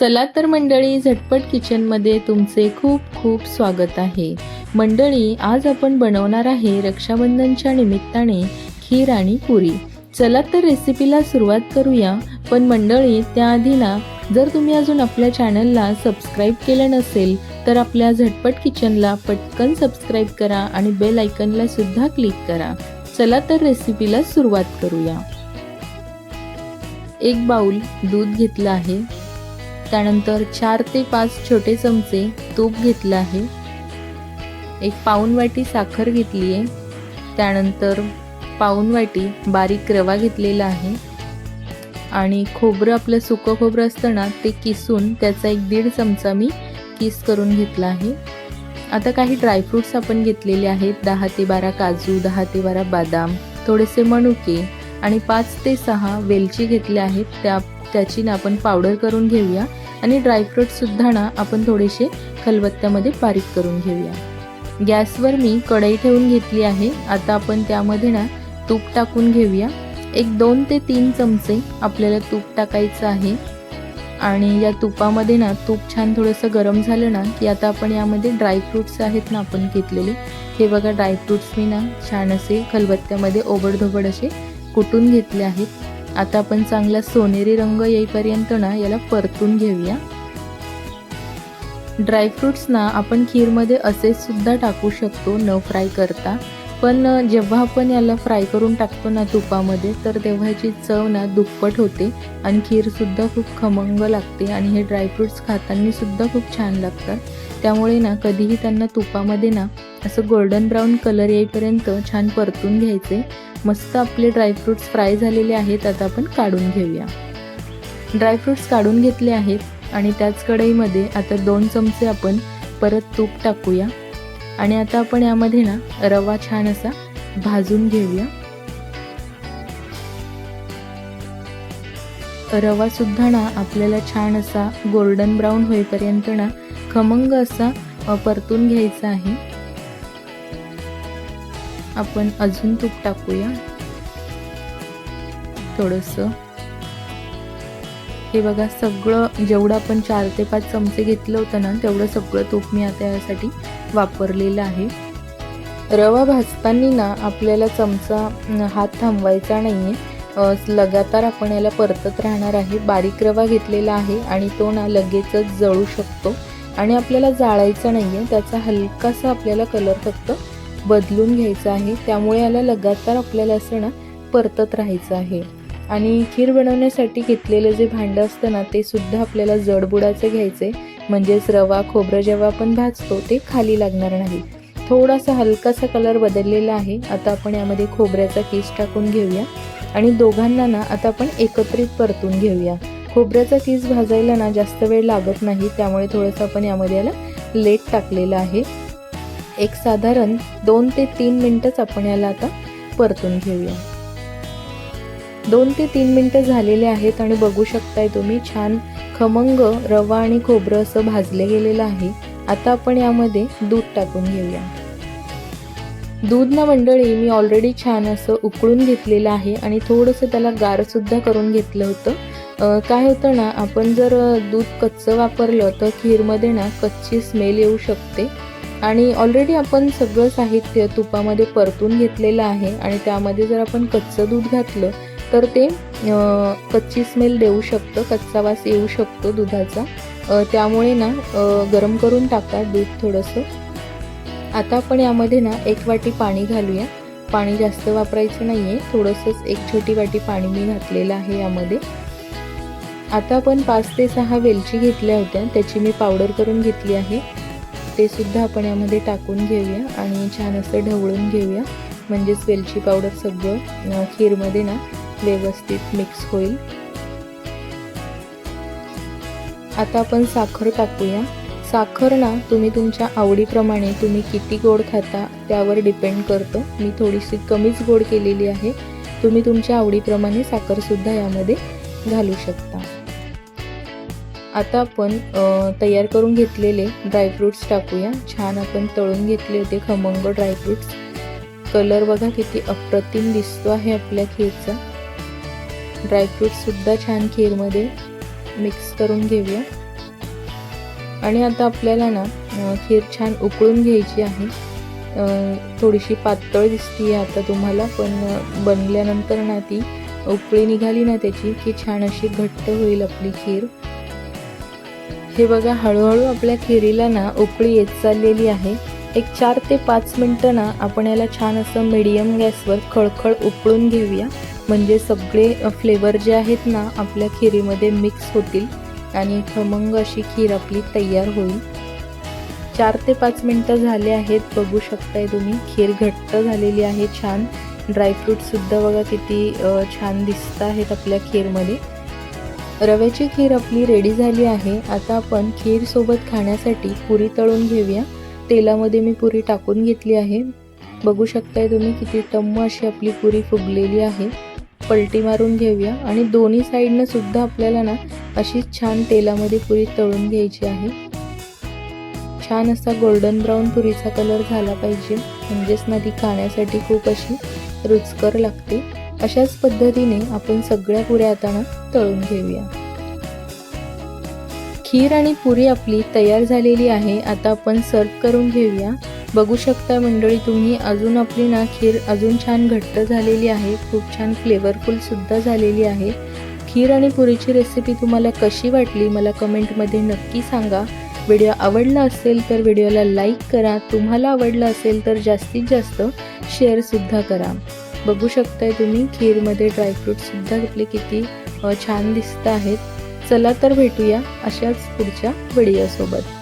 चला तर मंडळी, झटपट किचनमध्ये तुमचे खूप खूप स्वागत आहे. मंडळी, आज आपण बनवणार आहे रक्षाबंधनच्या निमित्ताने खीर आणि पुरी. चला तर रेसिपीला सुरुवात करूया. पण मंडळी, त्याआधी ना, जर तुम्ही अजून आपल्या चॅनलला सबस्क्राईब केलं नसेल तर आपल्या झटपट किचनला पटकन सबस्क्राईब करा आणि बेल आयकनला सुद्धा क्लिक करा. चला तर रेसिपीला सुरुवात करूया. एक बाउल दूध घेतलं आहे. त्यानंतर 4 ते 5 छोटे चमचे तूप घेतलं आहे. एक पाऊण वाटी साखर घेतली आहे. त्यानंतर पाऊण वाटी बारीक रवा घेतलेला आहे. आणि खोबरं, आपलं सुकं खोबरं असतं ना, ते किसून त्याचा 1-1.5 चमचा मी किस करून घेतला आहे. आता काही ड्रायफ्रूट्स आपण घेतलेले आहेत. 10 ते 12 काजू, 10 ते 12 बदाम, थोडेसे मनुके आणि 5 ते 6 वेलची घेतल्या आहेत. त्याची ना आपण पावडर करून घेऊया. आणि ड्रायफ्रूट सुद्धा ना आपण थोडेसे खलबत्त्यामध्ये बारीक करून घेऊया. गॅसवर मी कढई ठेवून घेतली आहे. आता आपण त्यामध्ये ना तूप टाकून घेऊया. एक 2 ते 3 चमचे आपल्याला तूप टाकायचं आहे. आणि या तुपामध्ये ना तूप छान थोडंसं गरम झालं ना की आता आपण यामध्ये ड्रायफ्रूट्स आहेत ना आपण घेतलेले, हे बघा ड्रायफ्रूट्स मी ना छान असे खलबत्त्यामध्ये ओबडधोबड असे कुटून घेतले आहेत. आता आपण चांगला सोनेरी रंग येईपर्यंत ना याला परतून घेऊया. ड्रायफ्रूट्स ना आपण खीरमध्ये असे सुद्धा टाकू शकतो न फ्राय करता. पण जेव्हा आपण याला फ्राय करून टाकतो ना तुपामध्ये, तर तेव्हा याची चव ना दुप्पट होते आणि खीरसुद्धा खूप खमंग लागते. आणि हे ड्रायफ्रूट्स खाताना सुद्धा खूप छान लागतात. त्यामुळे ना कधीही त्यांना तुपामध्ये ना असं गोल्डन ब्राऊन कलर येईपर्यंत छान परतून घ्यायचे. मस्त आपले ड्रायफ्रूट्स फ्राय झालेले आहेत. आता आपण काढून घेऊया. ड्रायफ्रूट्स काढून घेतले आहेत आणि त्याच कढईमध्ये आता 2 चमचे आपण परत तूप टाकूया. आणि आता आपण यामध्ये ना रवा छान असा भाजून घेऊया. रवा सुद्धा ना आपल्याला छान असा गोल्डन ब्राऊन होईपर्यंत ना खमंग असा परतून घ्यायचा आहे. आपण अजून तूप टाकूया थोडंसं. हे बघा, सगळं जेवढं आपण 4 ते 5 चमचे घेतलं होतं ना, तेवढं सगळं तूप मी आता यासाठी वापरलेलं आहे. रवा भाजताना ना आपल्याला चमचा हात थांबवायचा नाही आहे. लगातार आपण याला परतत राहणार आहे. बारीक रवा घेतलेला आहे आणि तो ना लगेचच जळू शकतो आणि आपल्याला जाळायचा नाही आहे. त्याचा हलकासा आपल्याला कलर फक्त बदलून घ्यायचा आहे. त्यामुळे याला लगातार आपल्याला असं ना परतत राहायचं आहे. आणि खीर बनवण्यासाठी घेतलेलं जे भांडं असतं ना, ते सुद्धा आपल्याला जडबुडाचं घ्यायचे, म्हणजेच रवा खोबरं जेव्हा आपण भाजतो ते खाली लागणार नाही. थोडासा हलकासा कलर बदललेला आहे. आता आपण यामध्ये खोबऱ्याचा किस टाकून घेऊया आणि दोघांना ना आता आपण एकत्रित परतून घेऊया. खोबऱ्याचा किस भाजायला ना जास्त वेळ लागत नाही, त्यामुळे थोडंसं आपण यामध्ये याला लेट टाकलेलं आहे. एक साधारण 2 ते 3 मिनिटच आपण याला आता परतून घेऊया. 2 ते 3 मिनिटं झालेले आहेत आणि बघू शकताय तुम्ही छान खमंग रवा आणि खोबरं असं भाजले गेलेलं आहे. आता आपण यामध्ये दूध टाकून घेऊया. दूध ना मंडळी मी ऑलरेडी छान असं उकळून घेतलेलं आहे आणि थोडंसं त्याला गार सुद्धा करून घेतलं होतं. काय होतं ना, आपण जर दूध कच्चं वापरलं तर खीरमध्ये ना कच्ची स्मेल येऊ शकते. आणि ऑलरेडी आपण सगळं साहित्य तुपामध्ये परतून घेतलेलं आहे आणि त्यामध्ये जर आपण कच्चं दूध घातलं तर ते कच्ची स्मेल देऊ शकतं, कच्चा वास येऊ शकतो दुधाचा. त्यामुळे ना गरम करून टाका दूध थोडंसं. आता आपण यामध्ये ना 1 वाटी पाणी घालूया. पाणी जास्त वापरायचं नाही आहे, थोडंसंच 1 छोटी वाटी पाणी मी घातलेलं आहे यामध्ये. आता आपण 5 ते 6 वेलची घेतल्या होत्या, त्याची मी पावडर करून घेतली आहे. ते सुद्धा आपण यामध्ये टाकून घेऊया आणि छान असं ढवळून घेऊया, म्हणजेच वेलची पावडर सगळं खीरमध्ये ना व्यवस्थित मिक्स होईल. आता आपण साखर टाकूया. साखर ना तुम्ही तुमच्या आवडीप्रमाणे, तुम्ही किती गोड खाता त्यावर डिपेंड करतं. मी थोडीशी कमीच गोड केलेली आहे. तुम्ही तुमच्या आवडीप्रमाणे साखरसुद्धा यामध्ये घालू शकता. आता आपण तयार करून घेतलेले ड्रायफ्रूट्स टाकूया. छान आपण तळून घेतले होते खमंग ड्रायफ्रूट्स. कलर बघा किती अप्रतिम दिसतो आहे आपल्या खीरचा. ड्रायफ्रूट्ससुद्धा छान खीरमध्ये मिक्स करून घेऊया आणि आता आपल्याला ना खीर छान उकळून घ्यायची आहे. थोडीशी पातळ दिसते आता तुम्हाला, पण बनल्यानंतर ना ती उकळी निघाली ना त्याची की छान अशी घट्ट होईल आपली खीर. हे बघा, हळूहळू आपल्या खिरीला ना उकळी येत चाललेली आहे. एक 4 ते 5 मिनटं ना आपण याला छान असं मीडियम गॅसवर खळखळ उकळून घेऊया, म्हणजे सगळे फ्लेवर जे आहेत ना आपल्या खिरीमध्ये मिक्स होतील आणि खमंग अशी खीर आपली तयार होईल. 4 ते 5 मिनटं झाले आहेत. बघू शकताय तुम्ही खीर घट्ट झालेली आहे छान. ड्रायफ्रूटसुद्धा बघा किती छान दिसत आहेत आपल्या खीरमध्ये. रव्याची खीर आपली रेडी झाली आहे. आता आपण खीरसोबत खाण्यासाठी पुरी तळून घेऊया. तेलामध्ये मी पुरी टाकून घेतली आहे. बघू शकताय तुम्ही किती टम्म अशी आपली पुरी फुगलेली आहे. पलटी मारून घेऊया आणि दोन्ही साईडनं सुद्धा आपल्याला ना अशीच छान तेलामध्ये पुरी तळून घ्यायची आहे. छान असा गोल्डन ब्राऊन पुरीचा कलर झाला पाहिजे, म्हणजेच ना ती खाण्यासाठी खूप अशी रुचकर लागते. अशाच पद्धतीने आपण सगळ्या पुऱ्या आता ना तळून घेऊया. खीर आणि पुरी आपली तयार झालेली आहे. आता आपण सर्व करून घेऊया. बघू शकता मंडळी तुम्ही, अजून आपली ना खीर अजून छान घट्ट झालेली आहे, खूप छान फ्लेवरफुल सुद्धा झालेली आहे. खीर आणि पुरीची रेसिपी तुम्हाला कशी वाटली मला कमेंटमध्ये नक्की सांगा. व्हिडिओ आवडला असेल तर व्हिडिओला लाईक करा. तुम्हाला आवडला असेल तर जास्तीत जास्त शेअरसुद्धा करा. बघू शकताय तुम्ही खीरमध्ये ड्रायफ्रूटसुद्धा आपले किती छान दिसत आहेत. चला तर भेटूया अशाच पुढच्या व्हिडिओसोबत.